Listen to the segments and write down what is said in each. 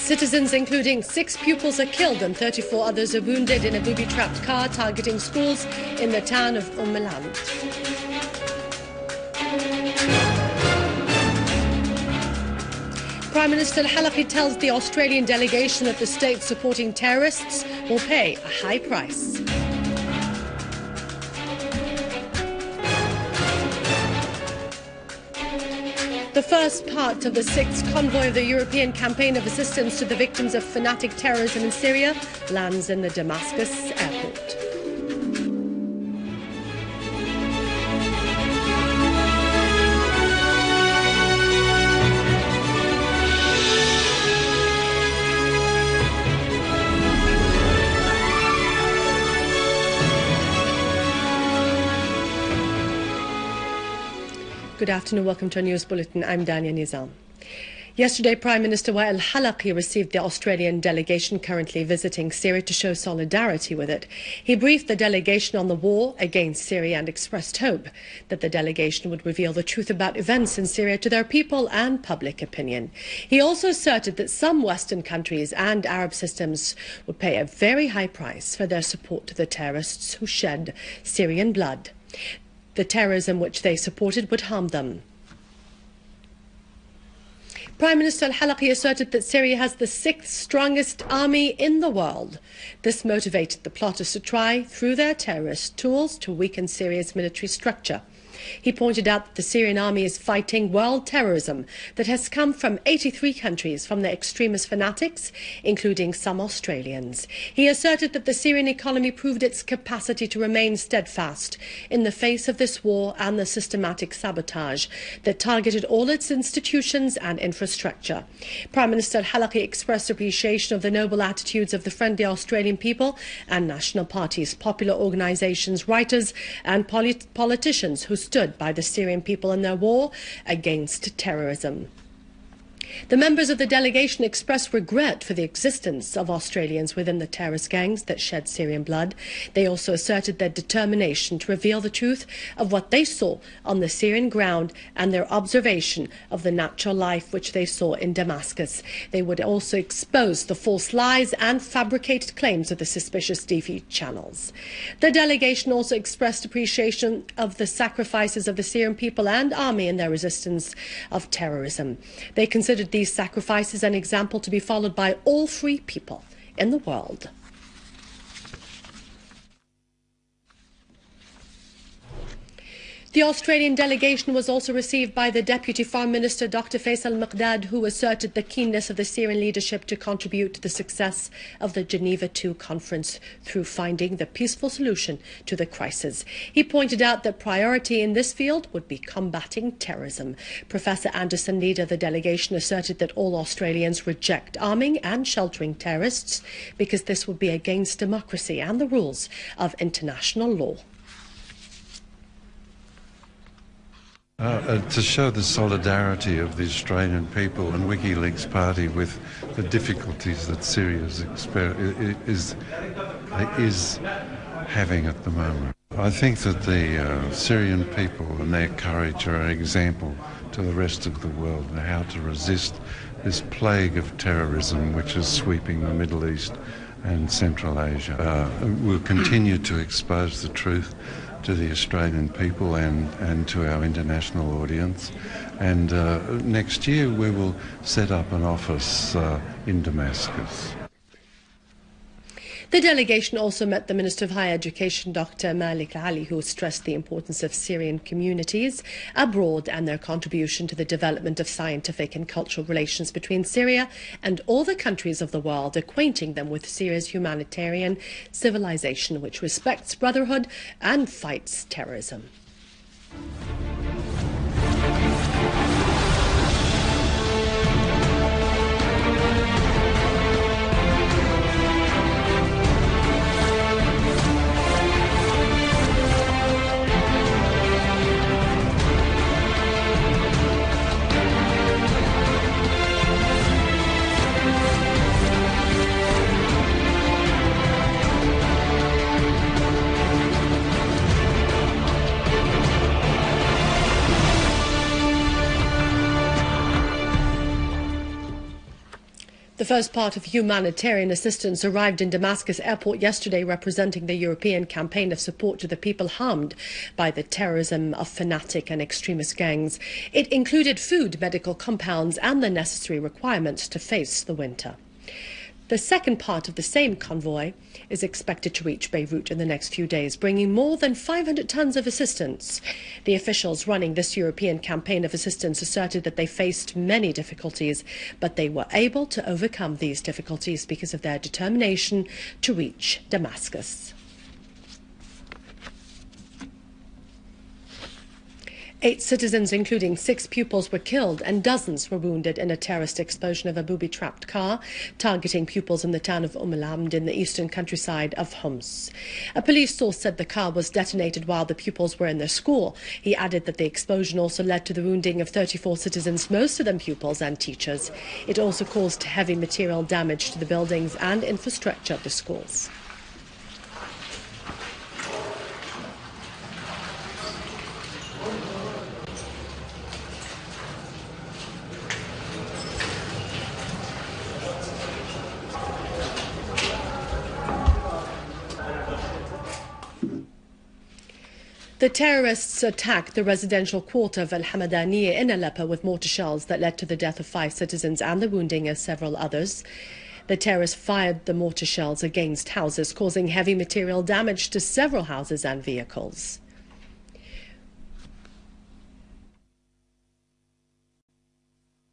Citizens, including 6 pupils, are killed and 34 others are wounded in a booby-trapped car targeting schools in the town of Land. Prime Minister Al-Halaqi tells the Australian delegation that the state supporting terrorists will pay a high price. The first part of the 6th convoy of the European campaign of assistance to the victims of fanatic terrorism in Syria lands in the Damascus airport. Good afternoon, welcome to our news bulletin. I'm Dania Nizam. Yesterday, Prime Minister Al-Halaqi received the Australian delegation currently visiting Syria to show solidarity with it. He briefed the delegation on the war against Syria and expressed hope that the delegation would reveal the truth about events in Syria to their people and public opinion. He also asserted that some Western countries and Arab systems would pay a very high price for their support to the terrorists who shed Syrian blood. The terrorism which they supported would harm them. Prime Minister Al-Halaqi asserted that Syria has the 6th strongest army in the world. This motivated the plotters to try, through their terrorist tools, to weaken Syria's military structure. He pointed out that the Syrian army is fighting world terrorism that has come from 83 countries from the extremist fanatics, including some Australians. He asserted that the Syrian economy proved its capacity to remain steadfast in the face of this war and the systematic sabotage that targeted all its institutions and infrastructure. Prime Minister Al-Halaqi expressed appreciation of the noble attitudes of the friendly Australian people and national parties, popular organisations, writers and politicians who stood by the Syrian people in their war against terrorism. The members of the delegation expressed regret for the existence of Australians within the terrorist gangs that shed Syrian blood. They also asserted their determination to reveal the truth of what they saw on the Syrian ground and their observation of the natural life which they saw in Damascus. They would also expose the false lies and fabricated claims of the suspicious TV channels. The delegation also expressed appreciation of the sacrifices of the Syrian people and army in their resistance of terrorism. They considered these sacrifices an example to be followed by all free people in the world. The Australian delegation was also received by the Deputy Foreign Minister Dr. Faisal Miqdad, who asserted the keenness of the Syrian leadership to contribute to the success of the Geneva II conference through finding the peaceful solution to the crisis. He pointed out that priority in this field would be combating terrorism. Professor Anderson, leader of the delegation, asserted that all Australians reject arming and sheltering terrorists because this would be against democracy and the rules of international law. To show the solidarity of the Australian people and WikiLeaks party with the difficulties that Syria is having at the moment. I think that the Syrian people and their courage are an example to the rest of the world and how to resist this plague of terrorism which is sweeping the Middle East and Central Asia. We'll continue to expose the truth to the Australian people and to our international audience. And next year we will set up an office in Damascus. The delegation also met the Minister of Higher Education, Dr. Malik Ali, who stressed the importance of Syrian communities abroad and their contribution to the development of scientific and cultural relations between Syria and all the countries of the world, acquainting them with Syria's humanitarian civilization, which respects brotherhood and fights terrorism. first part of humanitarian assistance arrived in Damascus airport yesterday, representing the European campaign of support to the people harmed by the terrorism of fanatic and extremist gangs. It included food, medical compounds and the necessary requirements to face the winter. The second part of the same convoy is expected to reach Beirut in the next few days, bringing more than 500 tons of assistance. The officials running this European campaign of assistance asserted that they faced many difficulties, but they were able to overcome these difficulties because of their determination to reach Damascus. 8 citizens, including 6 pupils, were killed and dozens were wounded in a terrorist explosion of a booby-trapped car targeting pupils in the town of Al-Amd in the eastern countryside of Homs. A police source said the car was detonated while the pupils were in their school. He added that the explosion also led to the wounding of 34 citizens, most of them pupils and teachers. It also caused heavy material damage to the buildings and infrastructure of the schools. The terrorists attacked the residential quarter of Al-Hamadaniya in Aleppo with mortar shells that led to the death of 5 citizens and the wounding of several others. The terrorists fired the mortar shells against houses, causing heavy material damage to several houses and vehicles.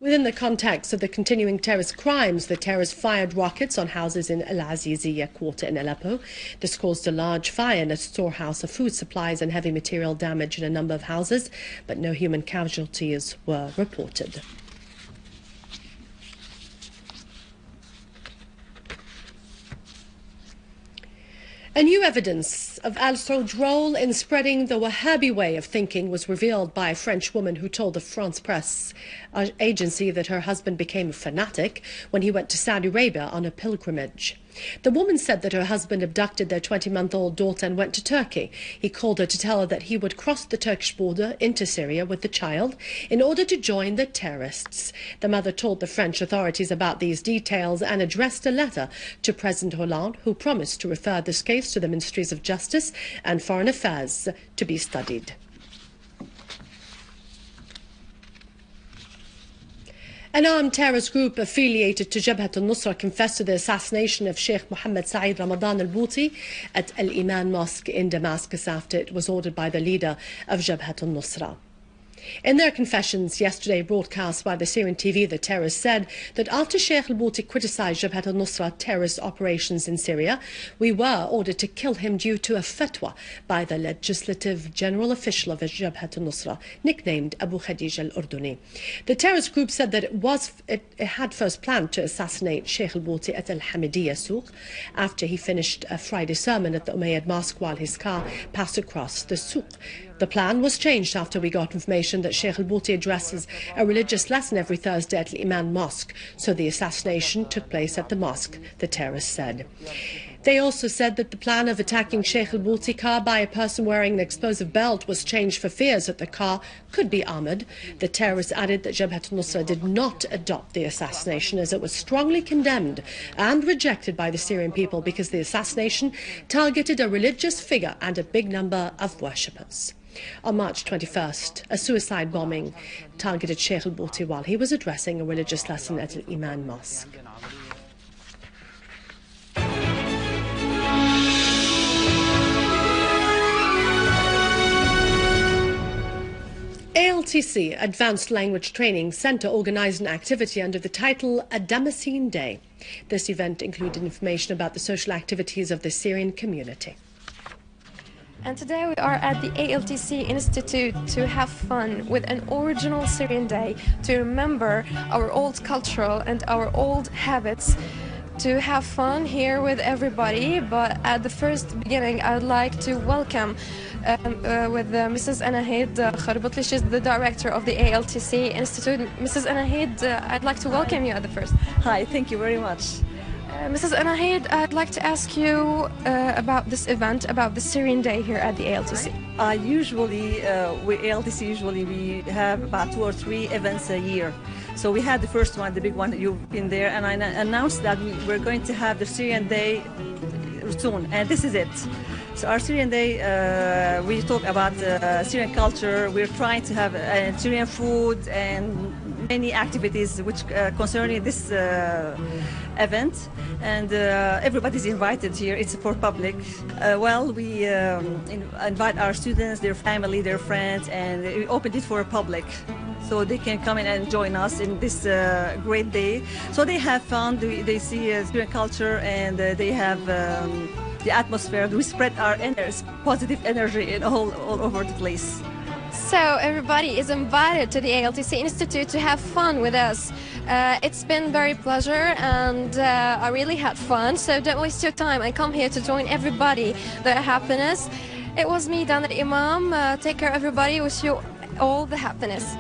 Within the context of the continuing terrorist crimes, the terrorists fired rockets on houses in Al-Aziziyya quarter in Aleppo. This caused a large fire in a storehouse of food supplies and heavy material damage in a number of houses, but no human casualties were reported. A new evidence of al-Saud's role in spreading the Wahhabi way of thinking was revealed by a French woman who told the France press agency that her husband became a fanatic when he went to Saudi Arabia on a pilgrimage. The woman said that her husband abducted their 20-month-old daughter and went to Turkey. He called her to tell her that he would cross the Turkish border into Syria with the child in order to join the terrorists. The mother told the French authorities about these details and addressed a letter to President Hollande, who promised to refer this case to the Ministries of Justice and Foreign Affairs to be studied. An armed terrorist group affiliated to Jabhat al-Nusra confessed to the assassination of Sheikh Mohammed Saeed Ramadan al-Bouti at Al-Iman Mosque in Damascus after it was ordered by the leader of Jabhat al-Nusra. In their confessions yesterday broadcast by the Syrian TV, the terrorists said that after Sheikh al-Bouti criticized Jabhat al-Nusra terrorist operations in Syria, we were ordered to kill him due to a fatwa by the legislative general official of Jabhat al-Nusra, nicknamed Abu Khadij al-Urduni. The terrorist group said that it had first planned to assassinate Sheikh al-Bouti at Al-Hamidiyya Souq after he finished a Friday sermon at the Umayyad Mosque while his car passed across the Souq. The plan was changed after we got information that Sheikh al-Bouti addresses a religious lesson every Thursday at Al-Iman Mosque, so the assassination took place at the mosque, the terrorists said. They also said that the plan of attacking Sheikh al-Bouti car by a person wearing an explosive belt was changed for fears that the car could be armoured. The terrorists added that Jabhat al-Nusra did not adopt the assassination as it was strongly condemned and rejected by the Syrian people because the assassination targeted a religious figure and a big number of worshippers. On March 21st, a suicide bombing targeted Sheikh al-Bouti while he was addressing a religious lesson at Al-Iman Mosque. ALTC, Advanced Language Training Center, organized an activity under the title A Damascene Day. This event included information about the social activities of the Syrian community. And today we are at the ALTC Institute to have fun with an original Syrian day, to remember our old cultural and our old habits, to have fun here with everybody. But at the first beginning, I would like to welcome with Mrs. Anahid Kharbutli. She's the director of the ALTC Institute. Mrs. Anahid, I'd like to welcome you at the first. Hi, thank you very much. Mrs. Anahid, I'd like to ask you about this event, about the Syrian Day here at the ALTC. ALTC usually we have about 2 or 3 events a year. So we had the first one, the big one, you've been there, and I announced that we're going to have the Syrian Day soon, and this is it. So our Syrian Day, we talk about Syrian culture. We're trying to have Syrian food and many activities which concerning this event, and everybody's invited here. It's for public. We invite our students, their family, their friends, and we opened it for public, so they can come in and join us in this great day. So they have fun, they see Syrian culture, and they have the atmosphere. We spread our positive energy all over the place. So everybody is invited to the ALTC Institute to have fun with us. It's been very pleasure, and I really had fun. So don't waste your time and come here to join everybody, their happiness. It was me, Danat Imam. Take care, everybody. Wish you all the happiness.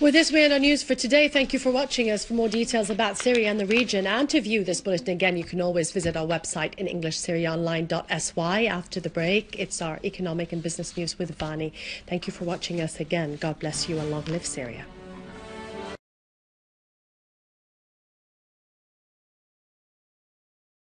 With this, we end our news for today. Thank you for watching us. For more details about Syria and the region, and to view this bulletin again, you can always visit our website in English, syriaonline.sy. After the break, it's our economic and business news with Vani. Thank you for watching us again. God bless you, and long live Syria.